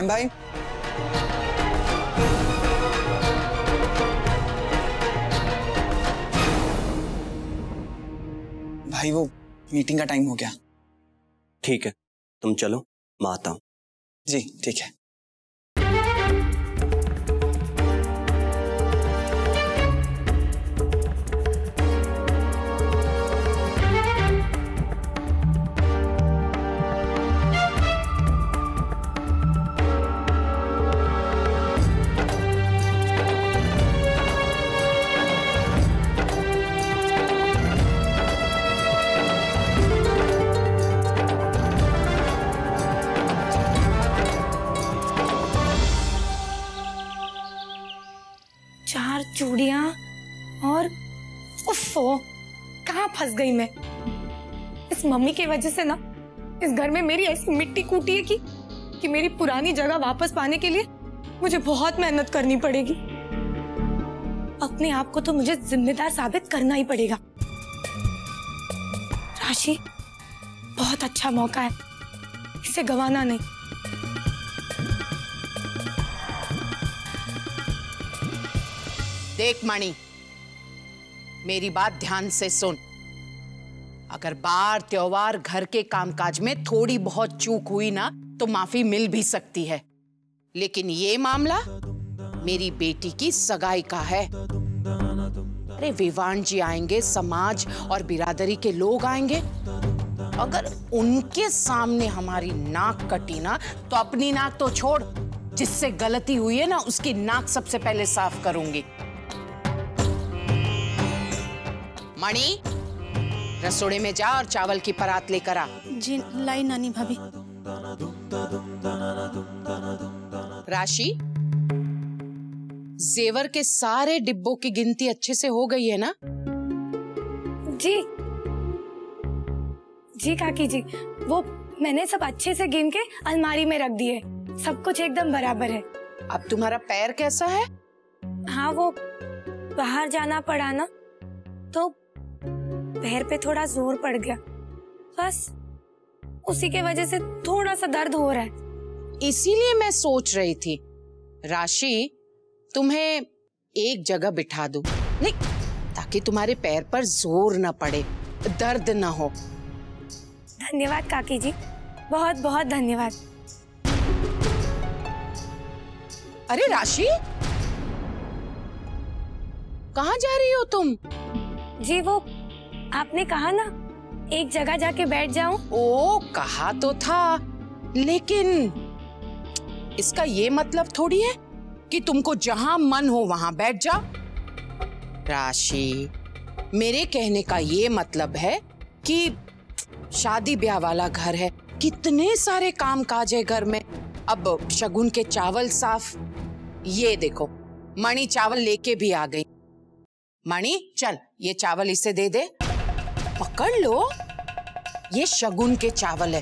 राम भाई। भाई वो मीटिंग का टाइम हो गया। ठीक है, तुम चलो, मैं आता हूं। जी ठीक है। चूड़ियां और उफ़ो, कहाँ फंस गई मैं। इस मम्मी की वजह से ना इस घर में मेरी ऐसी मिट्टी कूटी है कि मेरी पुरानी जगह वापस पाने के लिए मुझे बहुत मेहनत करनी पड़ेगी। अपने आप को तो मुझे जिम्मेदार साबित करना ही पड़ेगा। राशि बहुत अच्छा मौका है, इसे गंवाना नहीं। देख मणि, मेरी बात ध्यान से सुन। अगर बार त्योहार घर के कामकाज में थोड़ी बहुत चूक हुई ना तो माफी मिल भी सकती है, लेकिन ये मामला मेरी बेटी की सगाई का है। अरे विवान जी आएंगे, समाज और बिरादरी के लोग आएंगे। अगर उनके सामने हमारी नाक कटी ना तो अपनी नाक तो छोड़, जिससे गलती हुई है ना उसकी नाक सबसे पहले साफ करूंगी। मणि, रसोड़े में जा और चावल की परात लेकर आ। जी लाई नानी भाभी। राशि, जेवर के सारे डिब्बों की गिनती अच्छे से हो गई है ना? जी जी काकी जी, वो मैंने सब अच्छे से गिन के अलमारी में रख दिए। सब कुछ एकदम बराबर है। अब तुम्हारा पैर कैसा है? हाँ, वो बाहर जाना पड़ा ना तो पैर पे थोड़ा जोर पड़ गया, बस उसी के वजह से थोड़ा सा दर्द हो रहा है। इसीलिए मैं सोच रही थी राशि तुम्हें एक जगह बिठा दूं, नहीं ताकि तुम्हारे पैर पर जोर न पड़े, दर्द न हो। धन्यवाद काकी जी, बहुत बहुत धन्यवाद। अरे राशि, कहाँ जा रही हो तुम? जी वो आपने कहा ना एक जगह जाके बैठ जाऊं। ओ, कहा तो था, लेकिन इसका ये मतलब थोड़ी है कि तुमको जहां मन हो वहां बैठ जाओ। राशि, मेरे कहने का ये मतलब है कि शादी ब्याह वाला घर है, कितने सारे काम काज है घर में। अब शगुन के चावल साफ, ये देखो मणि चावल लेके भी आ गई। मणि चल, ये चावल इसे दे दे, पकड़ लो। ये शगुन के चावल है,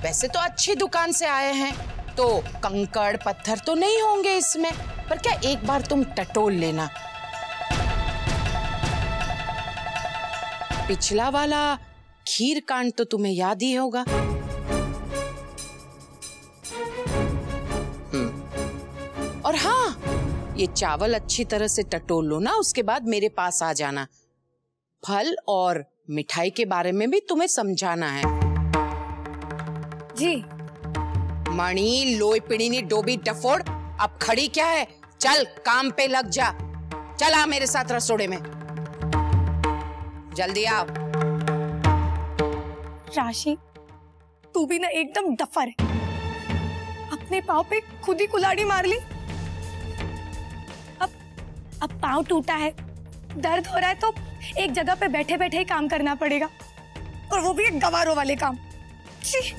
वैसे तो अच्छी दुकान से आए हैं तो कंकड़ पत्थर तो नहीं होंगे इसमें, पर क्या एक बार तुम टटोल लेना। पिछला वाला खीर कांड तो तुम्हें याद ही होगा। और हाँ, ये चावल अच्छी तरह से टटोल लो ना, उसके बाद मेरे पास आ जाना। फल और मिठाई के बारे में भी तुम्हें समझाना है। जी। मणि, लोई पिड़ीनी डोबी डफोड़, अब खड़ी क्या है? चल काम पे लग जा। चल आ मेरे साथ रसोड़े में, जल्दी आओ। राशि, तू भी ना एकदम डफर है, अपने पाँव पे खुद ही कुल्हाड़ी मार ली। अब पाँव टूटा है, दर्द हो रहा है तो एक जगह पे बैठे बैठे ही काम करना पड़ेगा, और वो भी एक गवारों वाले काम। छी।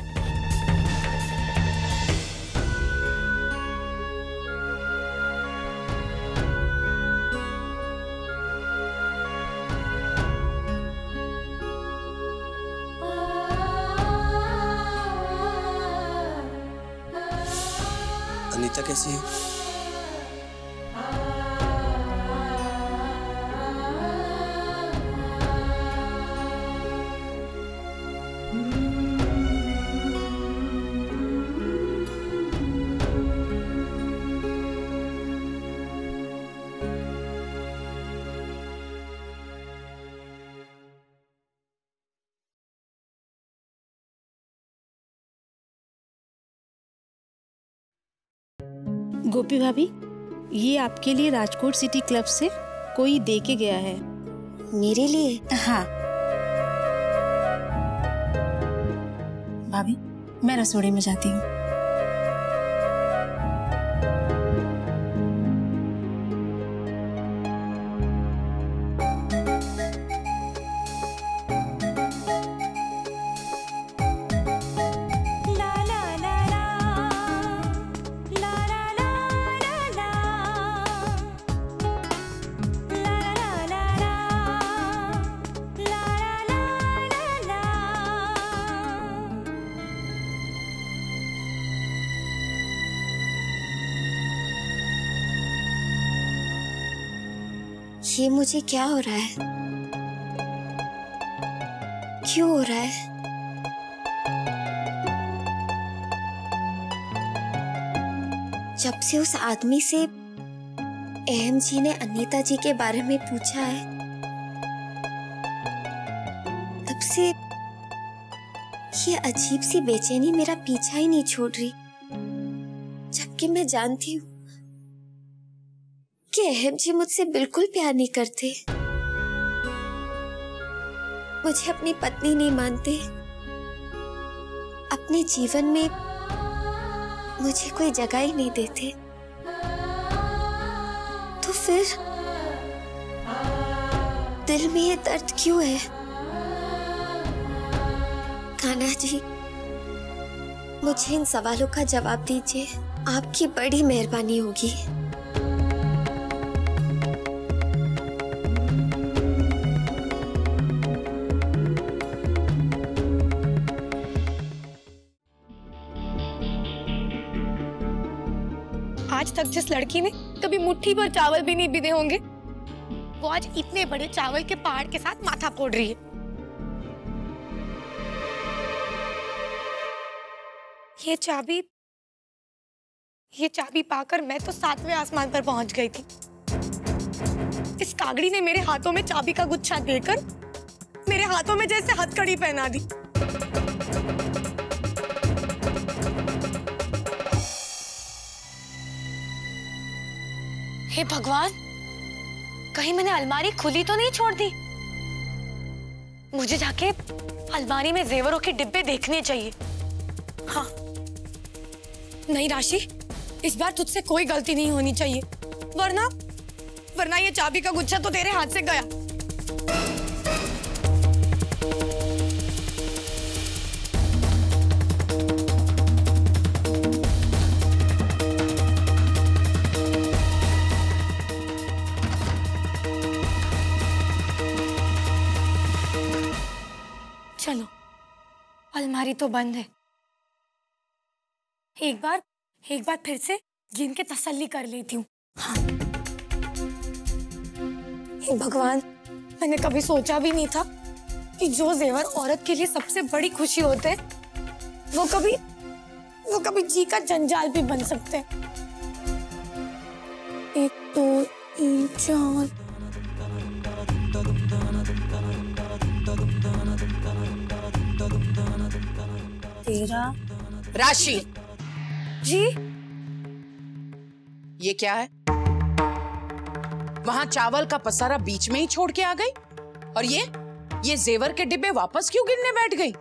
अनीता कैसी है? गोपी भाभी, ये आपके लिए राजकोट सिटी क्लब से कोई दे के गया है। मेरे लिए? हाँ भाभी, मैं रसोड़ी में जाती हूँ। ये मुझे क्या हो रहा है? क्यों हो रहा है? जब से उस आदमी से अहम जी ने अनीता जी के बारे में पूछा है, तब से ये अजीब सी बेचैनी मेरा पीछा ही नहीं छोड़ रही। जबकि मैं जानती हूँ कि अहम जी मुझसे बिल्कुल प्यार नहीं करते, मुझे अपनी पत्नी नहीं मानते, अपने जीवन में मुझे कोई जगह ही नहीं देते। तो फिर दिल में ये दर्द क्यों है? कान्हा जी, मुझे इन सवालों का जवाब दीजिए, आपकी बड़ी मेहरबानी होगी। आज तक जिस लड़की ने कभी मुट्ठी भर चावल भी नहीं बीने होंगे, वो आज इतने बड़े चावल के पहाड़ के साथ माथा फोड़ रही है। ये चाबी पाकर मैं तो 7वें आसमान पर पहुंच गई थी। इस कागड़ी ने मेरे हाथों में चाबी का गुच्छा देकर मेरे हाथों में जैसे हथकड़ी पहना दी। हे भगवान, कहीं मैंने अलमारी खुली तो नहीं छोड़ दी? मुझे जाके अलमारी में जेवरों के डिब्बे देखने चाहिए। हाँ, नहीं राशि, इस बार तुझसे कोई गलती नहीं होनी चाहिए, वरना ये चाबी का गुच्छा तो तेरे हाथ से गया। चलो, अलमारी तो बंद है। एक बार फिर से गिन के तसल्ली कर लेती हूँ। हाँ। हे भगवान, मैंने कभी सोचा भी नहीं था कि जो जेवर औरत के लिए सबसे बड़ी खुशी होते हैं, वो कभी जी का जंजाल भी बन सकते हैं। 1 2 3 4 13। राशि जी, ये क्या है? वहां चावल का पसारा बीच में ही छोड़ के आ गई, और ये जेवर के डिब्बे वापस क्यों गिनने बैठ गई?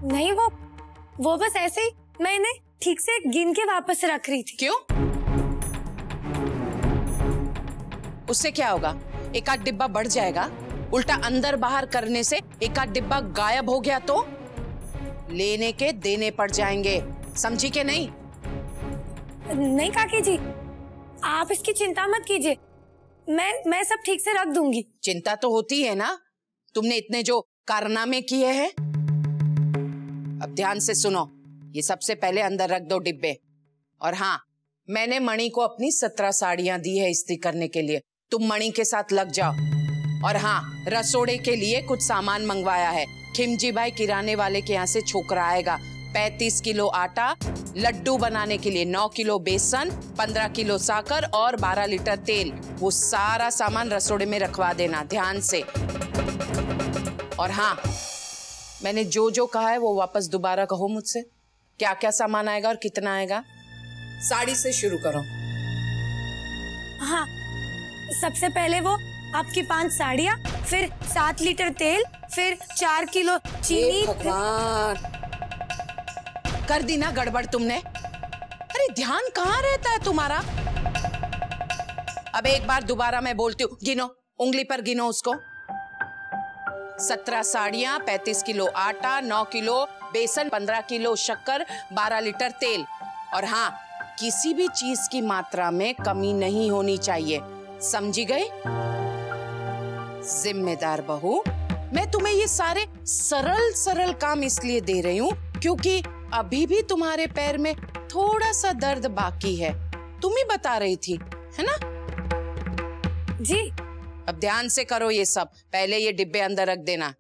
नहीं, वो बस ऐसे ही मैं इन्हें ठीक से गिन के वापस रख रही थी। क्यों? उससे क्या होगा? एक आध डिब्बा बढ़ जाएगा, उल्टा अंदर बाहर करने से एक आध डिब्बा गायब हो गया तो लेने के देने पड़ जाएंगे, समझी के नहीं? नहीं काकी जी, आप इसकी चिंता मत कीजिए, मैं सब ठीक से रख दूंगी। चिंता तो होती है ना, तुमने इतने जो कारनामे किए हैं। अब ध्यान से सुनो, ये सबसे पहले अंदर रख दो डिब्बे। और हाँ, मैंने मणि को अपनी 17 साड़ियां दी है इस्त्री करने के लिए, तुम मणि के साथ लग जाओ। और हाँ, रसोड़े के लिए कुछ सामान मंगवाया है, खिमजी भाई किराने वाले के यहाँ से छोकरा आएगा। 35 किलो आटा, लड्डू बनाने के लिए 9 किलो बेसन, 15 किलो साकर और 12 लीटर तेल, वो सारा सामान रसोड़े में रखवा देना ध्यान से। और हाँ, मैंने जो जो कहा है वो वापस दोबारा कहो मुझसे, क्या क्या सामान आएगा और कितना आएगा। साड़ी से शुरू करो। हाँ, सबसे पहले वो आपकी 5 साड़ियाँ, फिर 7 लीटर तेल, फिर 4 किलो चीनी। भगवान, कर दी ना गड़बड़ तुमने। अरे ध्यान कहाँ रहता है तुम्हारा? अब एक बार दोबारा मैं बोलती हूँ, गिनो, उंगली पर गिनो उसको। 17 साड़ियाँ, 35 किलो आटा, 9 किलो बेसन, 15 किलो शक्कर, 12 लीटर तेल। और हाँ, किसी भी चीज की मात्रा में कमी नहीं होनी चाहिए, समझी गए? जिम्मेदार बहू, मैं तुम्हें ये सारे सरल सरल काम इसलिए दे रही हूँ क्योंकि अभी भी तुम्हारे पैर में थोड़ा सा दर्द बाकी है। तुम ही बता रही थी, है ना? जी। अब ध्यान से करो ये सब। पहले ये डिब्बे अंदर रख देना।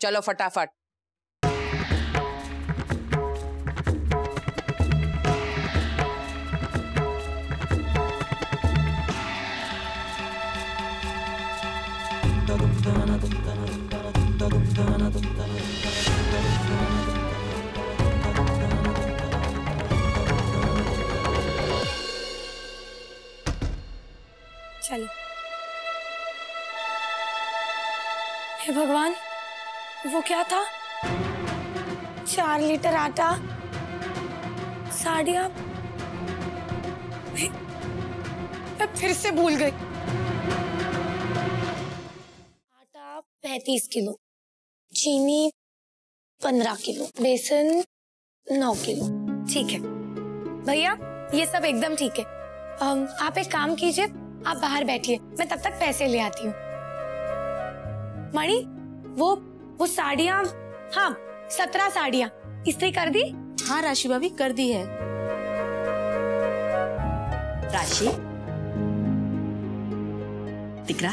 चलो फटाफट। चलो। हे भगवान, वो क्या था? 4 लीटर आटा, साड़ियाँ। मैं फिर से भूल गई। आटा 35 किलो, चीनी 15 किलो, बेसन 9 किलो। ठीक है भैया, ये सब एकदम ठीक है। आप एक काम कीजिए, आप बाहर बैठिए, मैं तब तक पैसे ले आती हूँ। मणि, वो साड़ियाँ, हाँ 17 साड़ियाँ इस्त्री कर दी? हाँ राशि भाभी, कर दी है। राशि, दिकरा,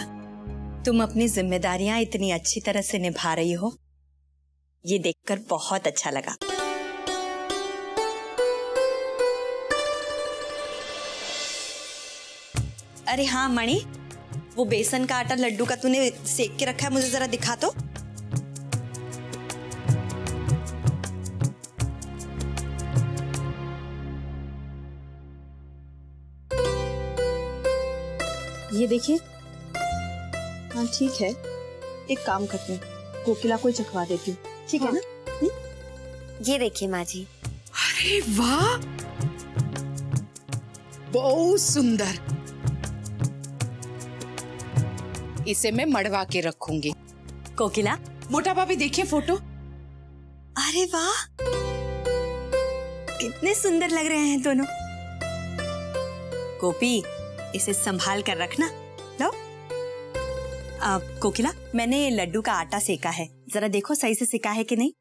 तुम अपनी जिम्मेदारियां इतनी अच्छी तरह से निभा रही हो, ये देखकर बहुत अच्छा लगा। अरे हाँ मणि, वो बेसन का आटा लड्डू का तूने सेक के रखा है, मुझे जरा दिखा तो। ये देखिए। हाँ ठीक है, एक काम करते हैं, कोकिला को चखवा देती हूँ, ठीक है ना? ये देखिए माँ जी। अरे वाह, बहुत सुंदर। इसे मैं मड़वा के रखूंगी। कोकिला, मोटा भाभी देखिए फोटो। अरे वाह, कितने सुंदर लग रहे हैं दोनों। गोपी, इसे संभाल कर रखना। लो। कोकिला, मैंने लड्डू का आटा सेका है, जरा देखो सही से सेका है कि नहीं।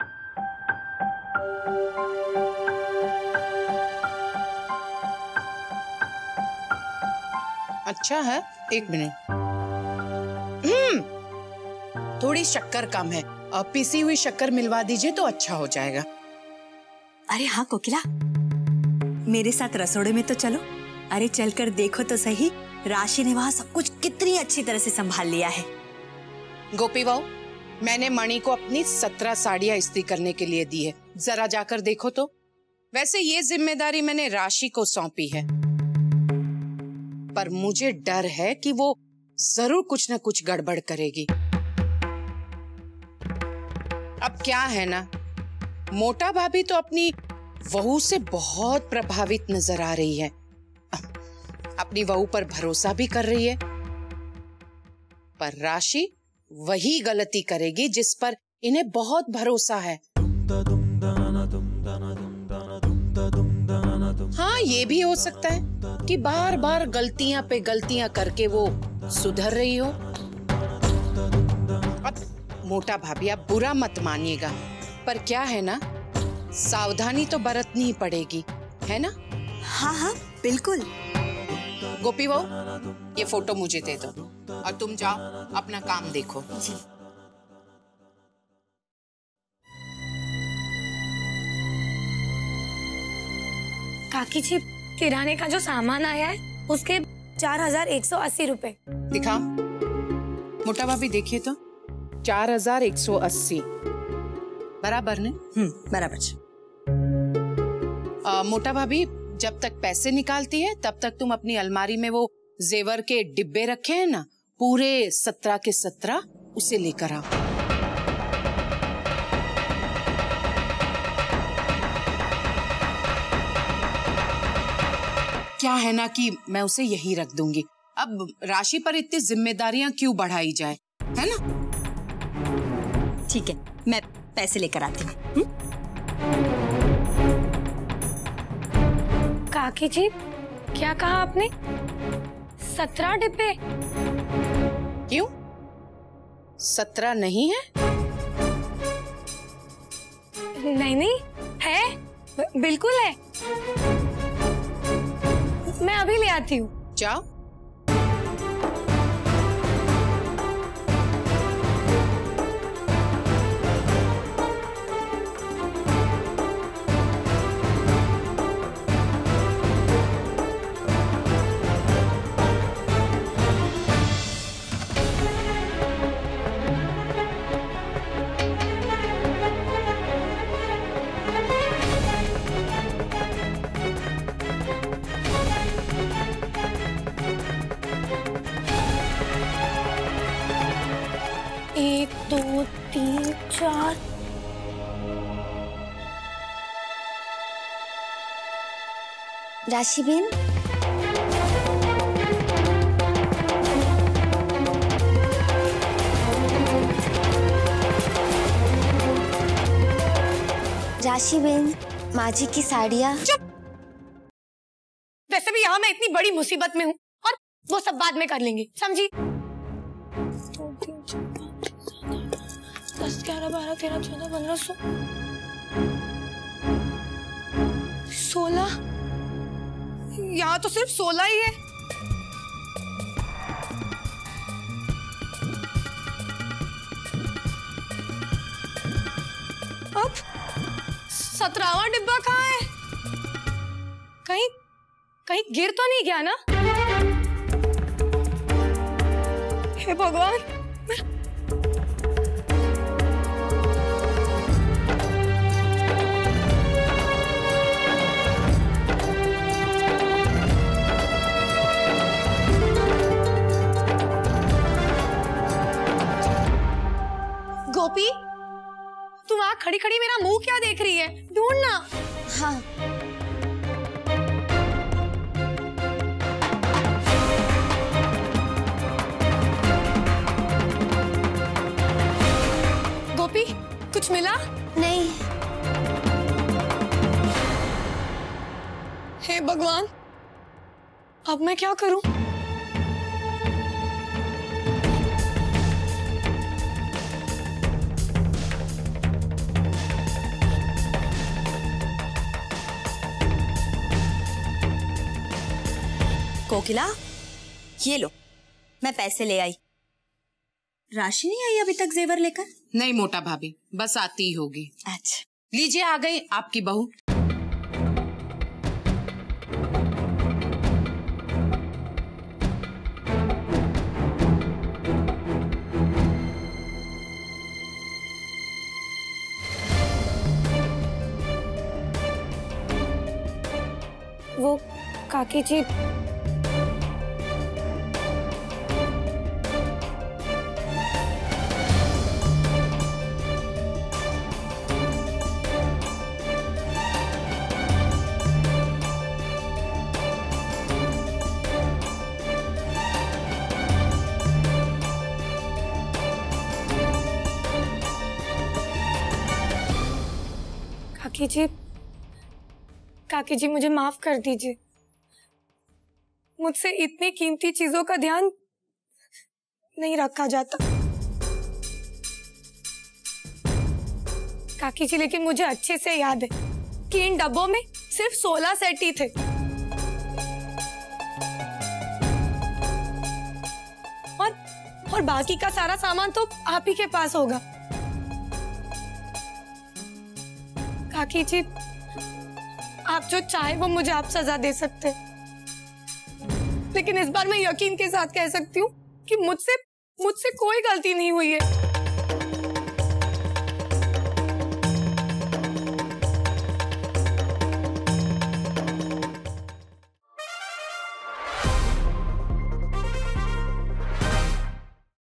अच्छा है, एक मिनट। थोड़ी शक्कर कम है, पिसी हुई शक्कर मिलवा दीजिए तो अच्छा हो जाएगा। अरे हाँ कोकिला, मेरे साथ रसोड़े में तो चलो। अरे चलकर देखो तो सही, राशि ने वहाँ सब कुछ कितनी अच्छी तरह से संभाल लिया है। गोपी बहू, मैंने मणि को अपनी 17 साड़ियाँ इस्त्री करने के लिए दी है, जरा जाकर देखो तो। वैसे ये जिम्मेदारी मैंने राशि को सौंपी है, पर मुझे डर है कि वो जरूर कुछ न कुछ गड़बड़ करेगी। अब क्या है ना, मोटा भाभी तो अपनी वहू से बहुत प्रभावित नजर आ रही है, अपनी वहू पर भरोसा भी कर रही है, पर राशि वही गलती करेगी जिस पर इन्हें बहुत भरोसा है। हाँ, ये भी हो सकता है कि बार बार गलतियां पे गलतियां करके वो सुधर रही हो। अब मोटा भाभी, आप बुरा मत मानिएगा, पर क्या है ना, सावधानी तो बरतनी ही पड़ेगी, है ना? हाँ हाँ बिल्कुल। गोपी बहू, ये फोटो मुझे दे दो और तुम जाओ अपना काम देखो। जी। काकी जी, किराने का जो सामान आया है उसके 4180 रुपए। दिखा मोटा भाभी, देखिए तो 4180 बराबर ने? बराबर। मोटा भाभी, जब तक पैसे निकालती है तब तक तुम अपनी अलमारी में वो जेवर के डिब्बे रखे हैं ना, पूरे 17 के 17 उसे लेकर आओ। क्या है ना कि मैं उसे यही रख दूंगी। अब राशि पर इतनी जिम्मेदारियां क्यों बढ़ाई जाए, है ना? ठीक है, मैं पैसे लेकर आती हूँ। काकी जी, क्या कहा आपने? 17 डिब्बे? क्यों? 17 नहीं है? नहीं है, बिल्कुल है। मैं अभी ले आती हूँ। जाओ। एक, दो, तीन, चार। राशि बेन, राशि बेन, माँ जी की साड़ियाँ। चुप। वैसे भी यहाँ मैं इतनी बड़ी मुसीबत में हूँ और वो सब बाद में कर लेंगे, समझी? 2, 3, 4, 10, 11, 12, 13, 14, 15, 16। यहाँ तो सिर्फ 16 ही है। अब 17वां डिब्बा कहाँ है? कहीं गिर तो नहीं गया ना? हे भगवान, गोपी, तुम वहां खड़ी खड़ी मेरा मुंह क्या देख रही है? ढूंढना। हाँ, गोपी, कुछ मिला? नहीं। हे भगवान, अब मैं क्या करूं? कोकिला, ये लो, मैं पैसे ले आई। राशि नहीं आई अभी तक जेवर लेकर? नहीं मोटा भाभी, बस आती ही होगी। अच्छा, लीजिए, आ गई आपकी बहू। वो काकी जी, काकी जी मुझे माफ कर दीजिए। मुझसे इतनी कीमती चीजों का ध्यान नहीं रखा जाता। काकी जी, लेकिन मुझे अच्छे से याद है कि इन डब्बों में सिर्फ 16 सेट ही थे और बाकी का सारा सामान तो आप ही के पास होगा। काकी जी, आप जो चाहे वो मुझे आप सजा दे सकते, लेकिन इस बार मैं यकीन के साथ कह सकती हूँ कि मुझसे कोई गलती नहीं हुई है।